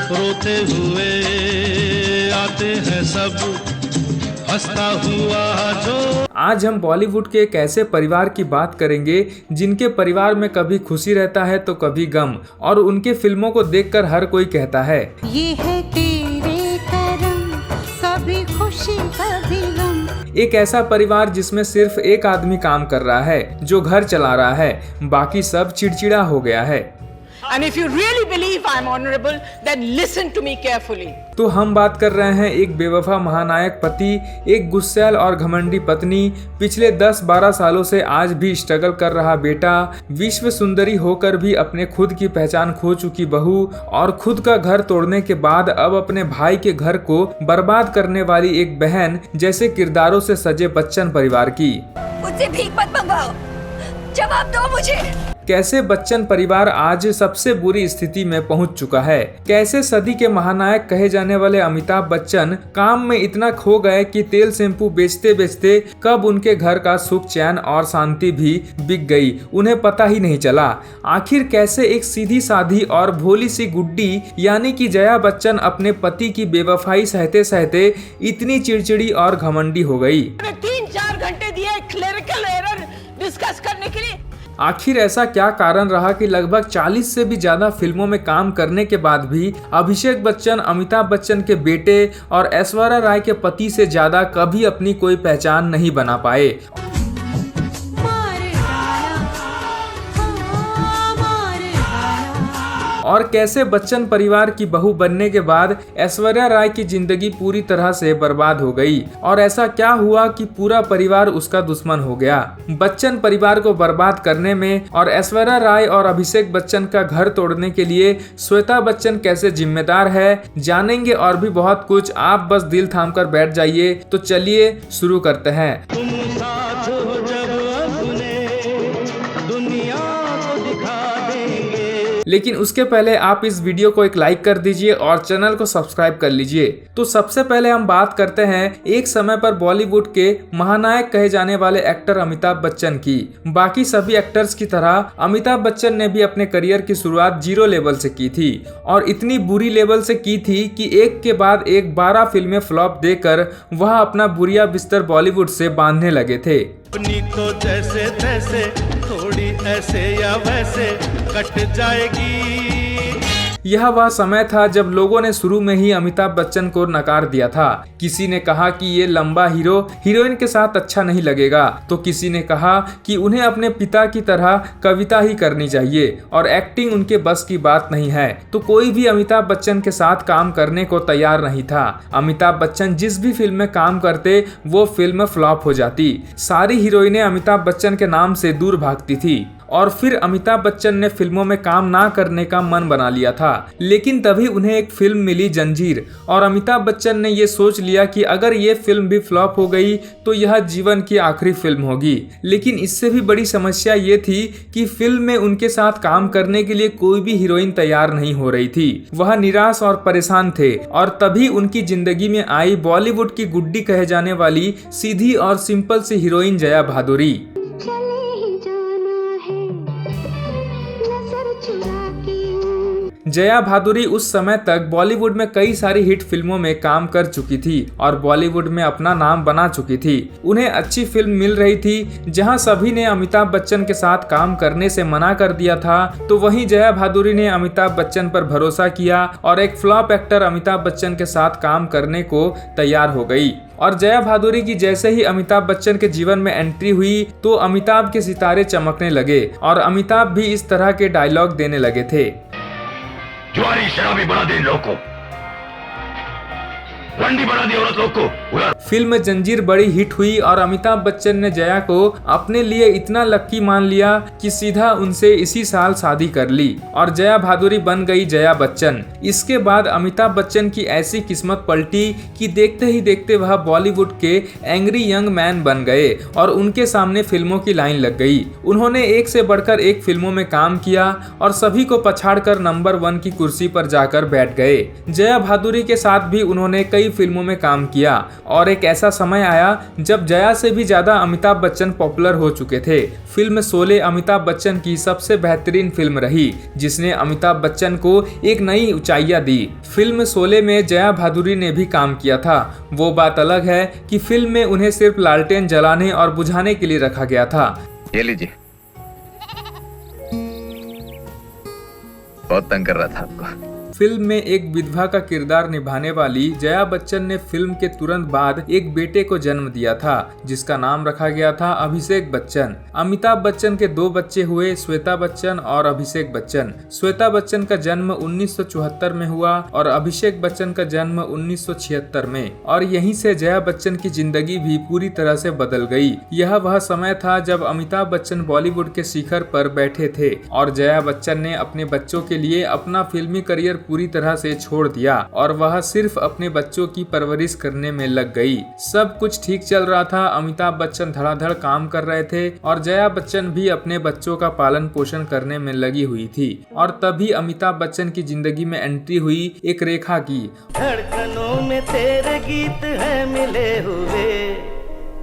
रोते हुए आते हैं सब, हंसता हुआ जो। आज हम बॉलीवुड के एक ऐसे परिवार की बात करेंगे जिनके परिवार में कभी खुशी रहता है तो कभी गम, और उनके फिल्मों को देखकर हर कोई कहता है ये है तेरे करम, कभी खुशी कभी गम। एक ऐसा परिवार जिसमें सिर्फ एक आदमी काम कर रहा है, जो घर चला रहा है, बाकी सब चिड़चिड़ा हो गया है। And if you really believe I'm honorable, then listen to me carefully. तो हम बात कर रहे हैं एक बेवफा महानायक पति, एक गुस्सैल और घमंडी पत्नी, पिछले 10-12 सालों से आज भी स्ट्रगल कर रहा बेटा, विश्व सुंदरी होकर भी अपने खुद की पहचान खो चुकी बहू, और खुद का घर तोड़ने के बाद अब अपने भाई के घर को बर्बाद करने वाली एक बहन जैसे किरदारों से सजे बच्चन परिवार की। मुझसे भीख मत मंगवाओ, जवाब दो मुझे। कैसे बच्चन परिवार आज सबसे बुरी स्थिति में पहुंच चुका है, कैसे सदी के महानायक कहे जाने वाले अमिताभ बच्चन काम में इतना खो गए कि तेल शैम्पू बेचते बेचते कब उनके घर का सुख चैन और शांति भी बिक गई, उन्हें पता ही नहीं चला। आखिर कैसे एक सीधी साधी और भोली सी गुड्डी यानी कि जया बच्चन अपने पति की बेवफाई सहते सहते इतनी चिड़चिड़ी और घमंडी हो गई। 3-4 घंटे दिए क्लरिकल एरर डिस्कस करने के लिए। आखिर ऐसा क्या कारण रहा कि लगभग 40 से भी ज्यादा फिल्मों में काम करने के बाद भी अभिषेक बच्चन अमिताभ बच्चन के बेटे और ऐश्वर्या राय के पति से ज्यादा कभी अपनी कोई पहचान नहीं बना पाए। और कैसे बच्चन परिवार की बहू बनने के बाद ऐश्वर्या राय की जिंदगी पूरी तरह से बर्बाद हो गई, और ऐसा क्या हुआ कि पूरा परिवार उसका दुश्मन हो गया। बच्चन परिवार को बर्बाद करने में और ऐश्वर्या राय और अभिषेक बच्चन का घर तोड़ने के लिए श्वेता बच्चन कैसे जिम्मेदार है, जानेंगे और भी बहुत कुछ। आप बस दिल थाम कर बैठ जाइए। तो चलिए शुरू करते हैं। तुम साथ हो जब अपने, दुनिया को दिखा देंगे। लेकिन उसके पहले आप इस वीडियो को एक लाइक कर दीजिए और चैनल को सब्सक्राइब कर लीजिए। तो सबसे पहले हम बात करते हैं एक समय पर बॉलीवुड के महानायक कहे जाने वाले एक्टर अमिताभ बच्चन की। बाकी सभी एक्टर्स की तरह अमिताभ बच्चन ने भी अपने करियर की शुरुआत 0 लेवल से की थी, और इतनी बुरी लेवल से की थी कि एक के बाद एक 12 फिल्में फ्लॉप देकर वह अपना बुरिया बिस्तर बॉलीवुड से बांधने लगे थे। अपनी तो जैसे तैसे, थोड़ी ऐसे या वैसे कट जाएगी। यह वह समय था जब लोगों ने शुरू में ही अमिताभ बच्चन को नकार दिया था। किसी ने कहा कि ये लंबा हीरो हीरोइन के साथ अच्छा नहीं लगेगा, तो किसी ने कहा कि उन्हें अपने पिता की तरह कविता ही करनी चाहिए और एक्टिंग उनके बस की बात नहीं है। तो कोई भी अमिताभ बच्चन के साथ काम करने को तैयार नहीं था। अमिताभ बच्चन जिस भी फिल्म में काम करते वो फिल्म फ्लॉप हो जाती। सारी हीरोइनें अमिताभ बच्चन के नाम से दूर भागती थी, और फिर अमिताभ बच्चन ने फिल्मों में काम ना करने का मन बना लिया था। लेकिन तभी उन्हें एक फिल्म मिली जंजीर, और अमिताभ बच्चन ने ये सोच लिया कि अगर ये फिल्म भी फ्लॉप हो गई तो यह जीवन की आखिरी फिल्म होगी। लेकिन इससे भी बड़ी समस्या ये थी कि फिल्म में उनके साथ काम करने के लिए कोई भी हीरोइन तैयार नहीं हो रही थी। वह निराश और परेशान थे, और तभी उनकी जिंदगी में आई बॉलीवुड की गुड्डी कहे जाने वाली सीधी और सिंपल सी हीरोइन जया भादुरी। जया भादुरी उस समय तक बॉलीवुड में कई सारी हिट फिल्मों में काम कर चुकी थी और बॉलीवुड में अपना नाम बना चुकी थी। उन्हें अच्छी फिल्म मिल रही थी, जहां सभी ने अमिताभ बच्चन के साथ काम करने से मना कर दिया था, तो वहीं जया भादुरी ने अमिताभ बच्चन पर भरोसा किया और एक फ्लॉप एक्टर अमिताभ बच्चन के साथ काम करने को तैयार हो गई। और जया भादुरी की जैसे ही अमिताभ बच्चन के जीवन में एंट्री हुई तो अमिताभ के सितारे चमकने लगे, और अमिताभ भी इस तरह के डायलॉग देने लगे थे। जुआरी शराबी बना दे लोग को, रंडी बना दी औरत लोग को। फिल्म जंजीर बड़ी हिट हुई और अमिताभ बच्चन ने जया को अपने लिए इतना लक्की मान लिया कि सीधा उनसे इसी साल शादी कर ली और जया भादुरी बन गई जया बच्चन। इसके बाद अमिताभ बच्चन की ऐसी किस्मत पलटी कि देखते ही देखते वह बॉलीवुड के एंग्री यंग मैन बन गए और उनके सामने फिल्मों की लाइन लग गई। उन्होंने एक से बढ़कर एक फिल्मों में काम किया और सभी को पछाड़कर नंबर 1 की कुर्सी पर जाकर बैठ गए। जया भादुरी के साथ भी उन्होंने कई कई फिल्मों में काम किया और एक ऐसा समय आया जब जया से भी ज्यादा अमिताभ बच्चन पॉपुलर हो चुके थे। फिल्म शोले अमिताभ बच्चन की सबसे बेहतरीन फिल्म रही, जिसने अमिताभ बच्चन को एक नई ऊंचाइयां दी। फिल्म शोले में जया भादुरी ने भी काम किया था। वो बात अलग है कि फिल्म में उन्हें सिर्फ लालटेन जलाने और बुझाने के लिए रखा गया था। ये लीजिए, बहुत तंग कर रहा था आपको। फिल्म में एक विधवा का किरदार निभाने वाली जया बच्चन ने फिल्म के तुरंत बाद एक बेटे को जन्म दिया था, जिसका नाम रखा गया था अभिषेक बच्चन। अमिताभ बच्चन के 2 बच्चे हुए, श्वेता बच्चन और अभिषेक बच्चन। श्वेता बच्चन का जन्म 1974 में हुआ और अभिषेक बच्चन का जन्म 1976 में, और यहीं से जया बच्चन की जिंदगी भी पूरी तरह से बदल गई। यह वह समय था जब अमिताभ बच्चन बॉलीवुड के शिखर पर बैठे थे और जया बच्चन ने अपने बच्चों के लिए अपना फिल्मी करियर पूरी तरह से छोड़ दिया और वह सिर्फ अपने बच्चों की परवरिश करने में लग गई। सब कुछ ठीक चल रहा था, अमिताभ बच्चन धड़ाधड़ काम कर रहे थे और जया बच्चन भी अपने बच्चों का पालन पोषण करने में लगी हुई थी। और तभी अमिताभ बच्चन की जिंदगी में एंट्री हुई एक रेखा की। धड़कनों में तेरे गीत है मिले हुए,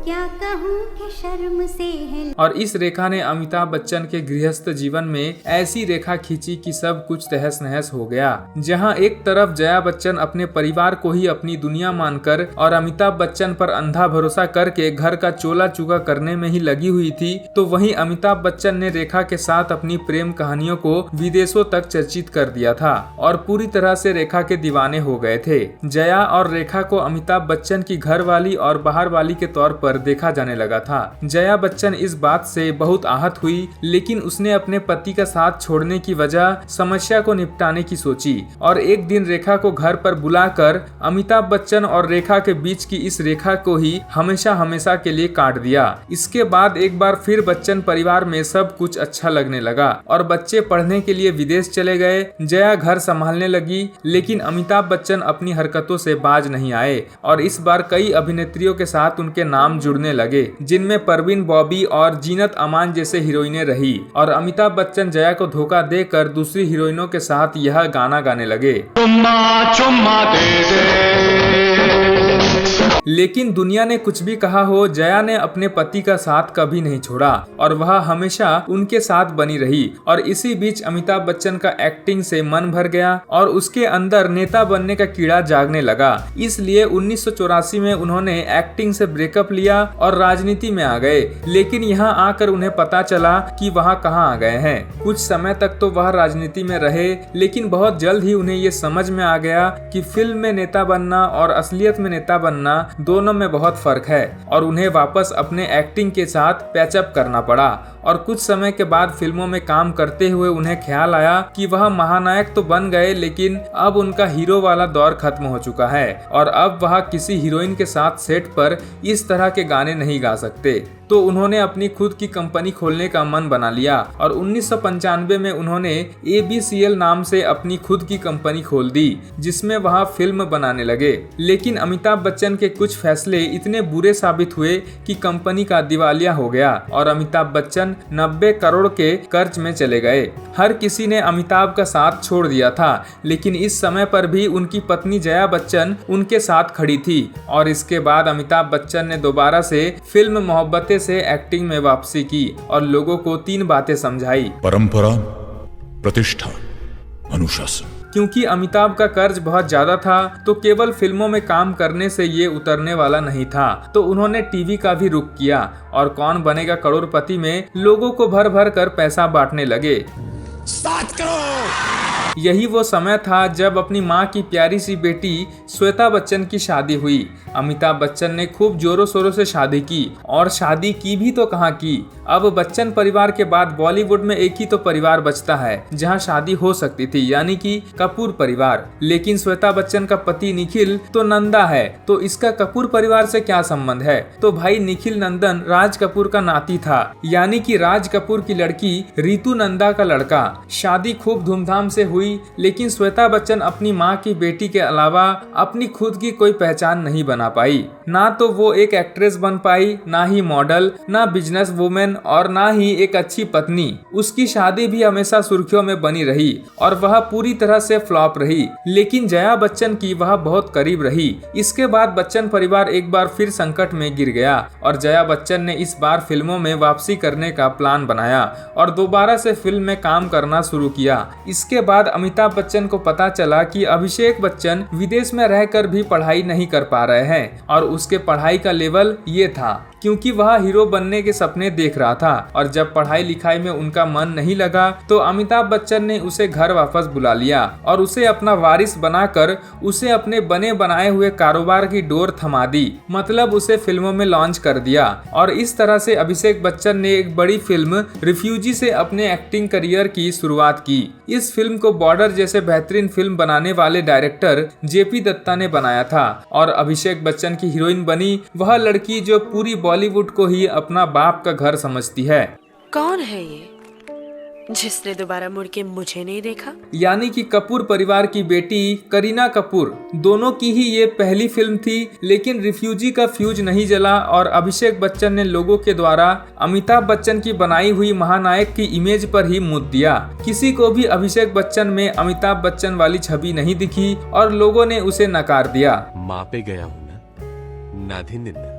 क्या कहूँ कि शर्म से है। और इस रेखा ने अमिताभ बच्चन के गृहस्थ जीवन में ऐसी रेखा खींची कि सब कुछ तहस नहस हो गया। जहां एक तरफ जया बच्चन अपने परिवार को ही अपनी दुनिया मानकर और अमिताभ बच्चन पर अंधा भरोसा करके घर का चोला चूका करने में ही लगी हुई थी, तो वहीं अमिताभ बच्चन ने रेखा के साथ अपनी प्रेम कहानियों को विदेशों तक चर्चित कर दिया था और पूरी तरह से रेखा के दीवाने हो गए थे। जया और रेखा को अमिताभ बच्चन की घर वाली और बाहर वाली के तौर पर देखा जाने लगा था। जया बच्चन इस बात से बहुत आहत हुई, लेकिन उसने अपने पति का साथ छोड़ने की वजह समस्या को निपटाने की सोची और एक दिन रेखा को घर पर बुलाकर अमिताभ बच्चन और रेखा के बीच की इस रेखा को ही हमेशा हमेशा के लिए काट दिया। इसके बाद एक बार फिर बच्चन परिवार में सब कुछ अच्छा लगने लगा और बच्चे पढ़ने के लिए विदेश चले गए। जया घर संभालने लगी, लेकिन अमिताभ बच्चन अपनी हरकतों से बाज नहीं आए और इस बार कई अभिनेत्रियों के साथ उनके नाम जुड़ने लगे, जिनमें परवीन बॉबी और जीनत अमान जैसे हीरोइनें रही। और अमिताभ बच्चन जया को धोखा देकर दूसरी हीरोइनों के साथ यह गाना गाने लगे। चुम्मा चुम्मा दे दे। लेकिन दुनिया ने कुछ भी कहा हो, जया ने अपने पति का साथ कभी नहीं छोड़ा और वह हमेशा उनके साथ बनी रही। और इसी बीच अमिताभ बच्चन का एक्टिंग से मन भर गया और उसके अंदर नेता बनने का कीड़ा जागने लगा। इसलिए 1984 में उन्होंने एक्टिंग से ब्रेकअप लिया और राजनीति में आ गए। लेकिन यहाँ आकर उन्हें पता चला कि वह कहाँ आ गए हैं। कुछ समय तक तो वह राजनीति में रहे, लेकिन बहुत जल्द ही उन्हें ये समझ में आ गया कि फिल्म में नेता बनना और असलियत में नेता बनना दोनों में बहुत फर्क है और उन्हें वापस अपने एक्टिंग के साथ पैचअप करना पड़ा। और कुछ समय के बाद फिल्मों में काम करते हुए उन्हें ख्याल आया कि वह महानायक तो बन गए, लेकिन अब उनका हीरो वाला दौर खत्म हो चुका है और अब वह किसी हीरोइन के साथ सेट पर इस तरह के गाने नहीं गा सकते। तो उन्होंने अपनी खुद की कंपनी खोलने का मन बना लिया और 1995 में उन्होंने ABCL नाम से अपनी खुद की कंपनी खोल दी, जिसमें वह फिल्म बनाने लगे। लेकिन अमिताभ बच्चन के कुछ फैसले इतने बुरे साबित हुए कि कंपनी का दिवालिया हो गया और अमिताभ बच्चन 90 करोड़ के कर्ज में चले गए। हर किसी ने अमिताभ का साथ छोड़ दिया था, लेकिन इस समय पर भी उनकी पत्नी जया बच्चन उनके साथ खड़ी थी। और इसके बाद अमिताभ बच्चन ने दोबारा से फिल्म मोहब्बतें से एक्टिंग में वापसी की और लोगों को 3 बातें समझाई। परंपरा, प्रतिष्ठा, अनुशासन। क्योंकि अमिताभ का कर्ज बहुत ज्यादा था, तो केवल फिल्मों में काम करने से ये उतरने वाला नहीं था। तो उन्होंने टीवी का भी रुख किया और कौन बनेगा करोड़पति में लोगों को भर भर कर पैसा बांटने लगे। यही वो समय था जब अपनी माँ की प्यारी सी बेटी श्वेता बच्चन की शादी हुई। अमिताभ बच्चन ने खूब जोरों शोरों से शादी की और शादी की भी तो कहाँ की। अब बच्चन परिवार के बाद बॉलीवुड में एक ही तो परिवार बचता है जहाँ शादी हो सकती थी, यानी कि कपूर परिवार। लेकिन श्वेता बच्चन का पति निखिल तो नंदा है, तो इसका कपूर परिवार से क्या संबंध है? तो भाई निखिल नंदन राज कपूर का नाती था, यानी कि राज कपूर की लड़की रितु नंदा का लड़का। शादी खूब धूमधाम से हुई हुई, लेकिन श्वेता बच्चन अपनी माँ की बेटी के अलावा अपनी खुद की कोई पहचान नहीं बना पाई। ना तो वो एक एक्ट्रेस बन पाई, ना ही मॉडल, ना बिजनेस वुमेन और ना ही एक अच्छी पत्नी। उसकी शादी भी हमेशा सुर्खियों में बनी रही और वह पूरी तरह से फ्लॉप रही, लेकिन जया बच्चन की वह बहुत करीब रही। इसके बाद बच्चन परिवार एक बार फिर संकट में गिर गया और जया बच्चन ने इस बार फिल्मों में वापसी करने का प्लान बनाया और दोबारा से फिल्म में काम करना शुरू किया। इसके बाद अमिताभ बच्चन को पता चला कि अभिषेक बच्चन विदेश में रहकर भी पढ़ाई नहीं कर पा रहे हैं और उसके पढ़ाई का लेवल ये था, क्योंकि वह हीरो बनने के सपने देख रहा था और जब पढ़ाई लिखाई में उनका मन नहीं लगा तो अमिताभ बच्चन ने उसे घर वापस बुला लिया और उसे अपना वारिस बनाकर उसे अपने बने बनाए हुए कारोबार की डोर थमा दी, मतलब उसे फिल्मों में लॉन्च कर दिया। और इस तरह से अभिषेक बच्चन ने एक बड़ी फिल्म रिफ्यूजी से अपने एक्टिंग करियर की शुरुआत की। इस फिल्म को बॉर्डर जैसे बेहतरीन फिल्म बनाने वाले डायरेक्टर जेपी दत्ता ने बनाया था और अभिषेक बच्चन की हीरोइन बनी वह लड़की जो पूरी बॉलीवुड को ही अपना बाप का घर समझती है। कौन है ये जिसने दोबारा मुड़ के मुझे नहीं देखा? यानी कि कपूर परिवार की बेटी करीना कपूर। दोनों की ही ये पहली फिल्म थी, लेकिन रिफ्यूजी का फ्यूज नहीं जला और अभिषेक बच्चन ने लोगों के द्वारा अमिताभ बच्चन की बनाई हुई महानायक की इमेज पर ही मुद्दा दिया। किसी को भी अभिषेक बच्चन में अमिताभ बच्चन वाली छवि नहीं दिखी और लोगों ने उसे नकार दिया। माँ पे गया हूँ ना निन्ना।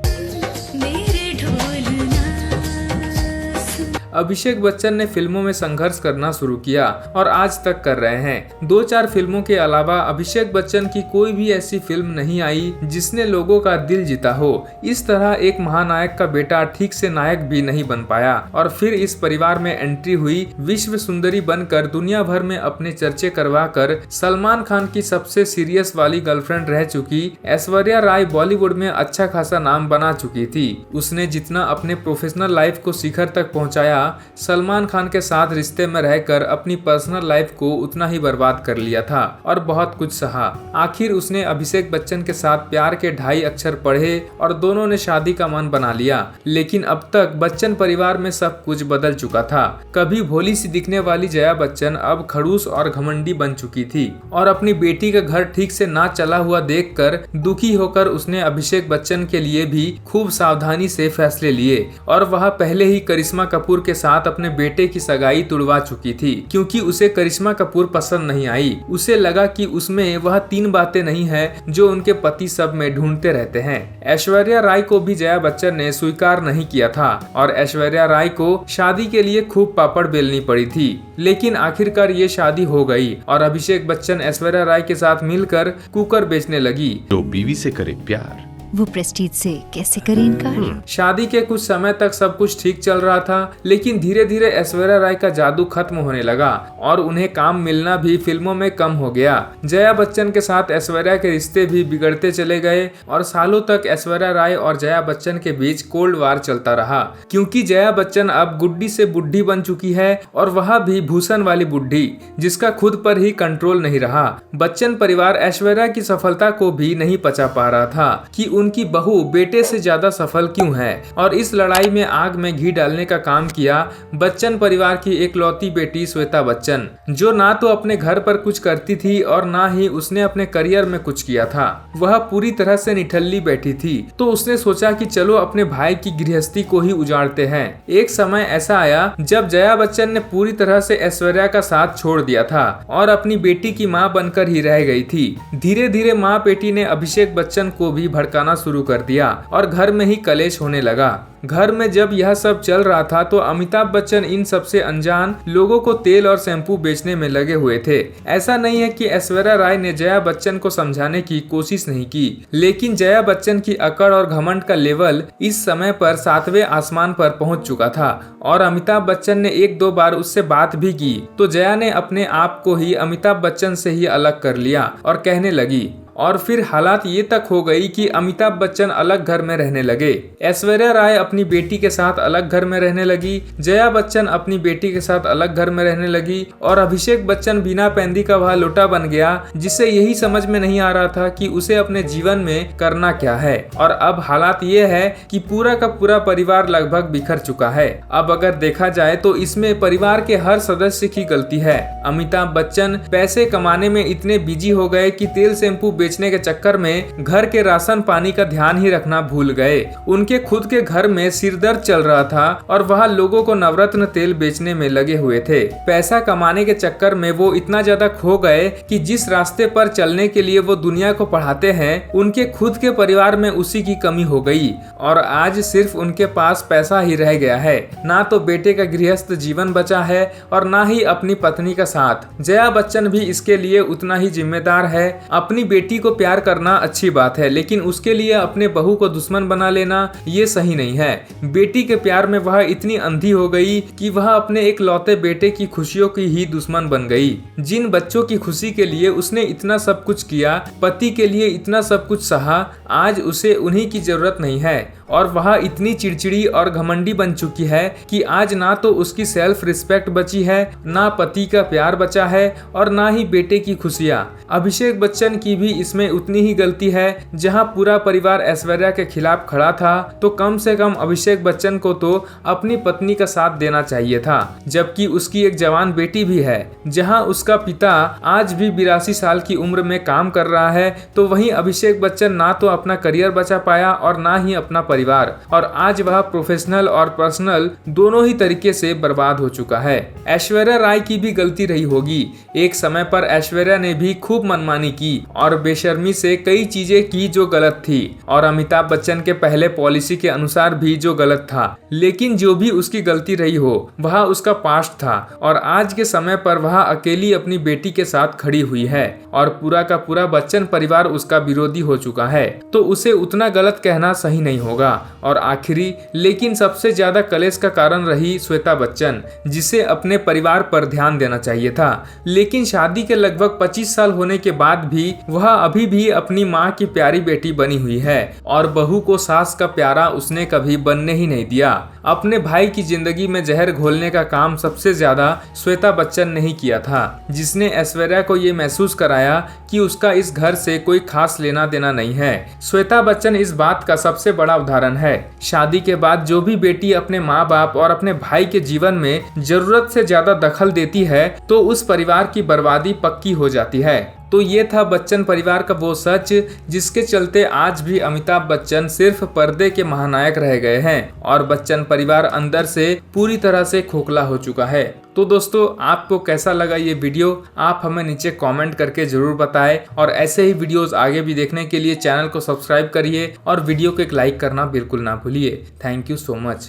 अभिषेक बच्चन ने फिल्मों में संघर्ष करना शुरू किया और आज तक कर रहे हैं। 2-4 फिल्मों के अलावा अभिषेक बच्चन की कोई भी ऐसी फिल्म नहीं आई जिसने लोगों का दिल जीता हो। इस तरह एक महानायक का बेटा ठीक से नायक भी नहीं बन पाया और फिर इस परिवार में एंट्री हुई विश्व सुंदरी बनकर दुनिया भर में अपने चर्चे करवा कर सलमान खान की सबसे सीरियस वाली गर्लफ्रेंड रह चुकी ऐश्वर्या राय बॉलीवुड में अच्छा खासा नाम बना चुकी थी। उसने जितना अपने प्रोफेशनल लाइफ को शिखर तक पहुंचाया, सलमान खान के साथ रिश्ते में रहकर अपनी पर्सनल लाइफ को उतना ही बर्बाद कर लिया था और बहुत कुछ सहा। आखिर उसने अभिषेक बच्चन के साथ प्यार के 2.5 अक्षर पढ़े और दोनों ने शादी का मन बना लिया। लेकिन अब तक बच्चन परिवार में सब कुछ बदल चुका था। कभी भोली सी दिखने वाली जया बच्चन अब खड़ूस और घमंडी बन चुकी थी और अपनी बेटी का घर ठीक से ना चला हुआ देखकर दुखी होकर उसने अभिषेक बच्चन के लिए भी खूब सावधानी से फैसले लिए और वह पहले ही करिश्मा कपूर के साथ अपने बेटे की सगाई तुड़वा चुकी थी, क्योंकि उसे करिश्मा कपूर पसंद नहीं आई। उसे लगा कि उसमें वह 3 बातें नहीं है जो उनके पति सब में ढूंढते रहते हैं। ऐश्वर्या राय को भी जया बच्चन ने स्वीकार नहीं किया था और ऐश्वर्या राय को शादी के लिए खूब पापड़ बेलनी पड़ी थी, लेकिन आखिरकार ये शादी हो गई और अभिषेक बच्चन ऐश्वर्या राय के साथ मिलकर कुकर बेचने लगी। तो बीवी से करे प्यार, वो प्रेस्टीज से कैसे करे इनकार? शादी के कुछ समय तक सब कुछ ठीक चल रहा था, लेकिन धीरे धीरे ऐश्वर्या राय का जादू खत्म होने लगा और उन्हें काम मिलना भी फिल्मों में कम हो गया। जया बच्चन के साथ ऐश्वर्या के रिश्ते भी बिगड़ते चले गए और सालों तक ऐश्वर्या राय और जया बच्चन के बीच कोल्ड वार चलता रहा, क्योंकि जया बच्चन अब गुड्डी से बुढ़ी बन चुकी है और वह भी भूषण वाली बुढ़ी, जिसका खुद पर ही कंट्रोल नहीं रहा। बच्चन परिवार ऐश्वर्या की सफलता को भी नहीं पचा पा रहा था कि उनकी बहू बेटे से ज्यादा सफल क्यों है, और इस लड़ाई में आग में घी डालने का काम किया बच्चन परिवार की एकलौती बेटी श्वेता बच्चन, जो ना तो अपने घर पर कुछ करती थी और ना ही उसने अपने करियर में कुछ किया था। वह पूरी तरह से निठल्ली बैठी थी, तो उसने सोचा कि चलो अपने भाई की गृहस्थी को ही उजाड़ते हैं। एक समय ऐसा आया जब जया बच्चन ने पूरी तरह से ऐश्वर्या का साथ छोड़ दिया था और अपनी बेटी की माँ बनकर ही रह गई थी। धीरे धीरे माँ बेटी ने अभिषेक बच्चन को भी भड़काना शुरू कर दिया और घर में ही कलेश होने लगा। घर में जब यह सब चल रहा था तो अमिताभ बच्चन इन सबसे अनजान लोगों को तेल और शैम्पू बेचने में लगे हुए थे। ऐसा नहीं है कि ऐश्वर्या राय ने जया बच्चन को समझाने की कोशिश नहीं की, लेकिन जया बच्चन की अकड़ और घमंड का लेवल इस समय पर 7वें आसमान पर पहुंच चुका था और अमिताभ बच्चन ने 1-2 बार उससे बात भी की तो जया ने अपने आप को ही अमिताभ बच्चन से ही अलग कर लिया और कहने लगी, और फिर हालात ये तक हो गई कि अमिताभ बच्चन अलग घर में रहने लगे। ऐश्वर्या राय अपनी बेटी के साथ अलग घर में रहने लगी, जया बच्चन अपनी बेटी के साथ अलग घर में रहने लगी और अभिषेक बच्चन बिना पैंदी का वह लोटा बन गया, जिससे यही समझ में नहीं आ रहा था कि उसे अपने जीवन में करना क्या है। और अब हालात ये है कि पूरा का पूरा परिवार लगभग बिखर चुका है। अब अगर देखा जाए तो इसमें परिवार के हर सदस्य की गलती है। अमिताभ बच्चन पैसे कमाने में इतने बिजी हो गए कि तेल शैम्पू बेचने के चक्कर में घर के राशन पानी का ध्यान ही रखना भूल गए। उनके खुद के घर में सिरदर्द चल रहा था और वह लोगों को नवरत्न तेल बेचने में लगे हुए थे। पैसा कमाने के चक्कर में वो इतना ज्यादा खो गए कि जिस रास्ते पर चलने के लिए वो दुनिया को पढ़ाते हैं, उनके खुद के परिवार में उसी की कमी हो गई और आज सिर्फ उनके पास पैसा ही रह गया है। ना तो बेटे का गृहस्थ जीवन बचा है और ना ही अपनी पत्नी का साथ। जया बच्चन भी इसके लिए उतना ही जिम्मेदार है। अपनी बेटी को प्यार करना अच्छी बात है, लेकिन उसके लिए अपने बहू को दुश्मन बना लेना ये सही नहीं है। बेटी के प्यार में वह इतनी अंधी हो गई कि वह अपने एक लौते बेटे की खुशियों की ही दुश्मन बन गई। जिन बच्चों की खुशी के लिए उसने इतना सब कुछ किया, पति के लिए इतना सब कुछ सहा, आज उसे उन्हीं की जरूरत नहीं है और वह इतनी चिड़चिड़ी और घमंडी बन चुकी है कि आज ना तो उसकी सेल्फ रिस्पेक्ट बची है, ना पति का प्यार बचा है और ना ही बेटे की खुशियाँ। अभिषेक बच्चन की भी इसमें उतनी ही गलती है। जहां पूरा परिवार ऐश्वर्या के खिलाफ खड़ा था, तो कम से कम अभिषेक बच्चन को तो अपनी पत्नी का साथ देना चाहिए था, जबकि उसकी एक जवान बेटी भी है। जहां उसका पिता आज भी 82 साल की उम्र में काम कर रहा है, तो वहीं अभिषेक बच्चन ना तो अपना करियर बचा पाया और ना ही अपना परिवार, और आज वह प्रोफेशनल और पर्सनल दोनों ही तरीके से बर्बाद हो चुका है। ऐश्वर्या राय की भी गलती रही होगी। एक समय पर ऐश्वर्या ने भी खूब मनमानी की और बेशर्मी से कई चीजें की जो गलत थी, और अमिताभ बच्चन के पहले पॉलिसी के अनुसार भी जो गलत था। लेकिन जो भी उसकी गलती रही हो, वह उसका पास्ट था और आज के समय पर वह अकेली अपनी बेटी के साथ खड़ी हुई है और पूरा का पूरा बच्चन परिवार उसका विरोधी हो चुका है, तो उसे उतना गलत कहना सही नहीं होगा। और आखिरी लेकिन सबसे ज्यादा कलेश का कारण रही श्वेता बच्चन, जिसे अपने परिवार पर ध्यान देना चाहिए था। लेकिन शादी के लगभग 25 साल होने के बाद भी वह अभी भी अपनी माँ की प्यारी बेटी बनी हुई है और बहू को सास का प्यारा उसने कभी बनने ही नहीं दिया। अपने भाई की जिंदगी में जहर घोलने का काम सबसे ज्यादा श्वेता बच्चन ने ही किया था, जिसने ऐश्वर्या को ये महसूस कराया कि उसका इस घर से कोई खास लेना देना नहीं है। श्वेता बच्चन इस बात का सबसे बड़ा उदाहरण है। शादी के बाद जो भी बेटी अपने माँ बाप और अपने भाई के जीवन में जरूरत से ज्यादा दखल देती है, तो उस परिवार की बर्बादी पक्की हो जाती है। तो ये था बच्चन परिवार का वो सच, जिसके चलते आज भी अमिताभ बच्चन सिर्फ पर्दे के महानायक रह गए हैं और बच्चन परिवार अंदर से पूरी तरह से खोखला हो चुका है। तो दोस्तों, आपको कैसा लगा ये वीडियो, आप हमें नीचे कमेंट करके जरूर बताएं और ऐसे ही वीडियोस आगे भी देखने के लिए चैनल को सब्सक्राइब करिए और वीडियो को एक लाइक करना बिल्कुल ना भूलिए। Thank you so much.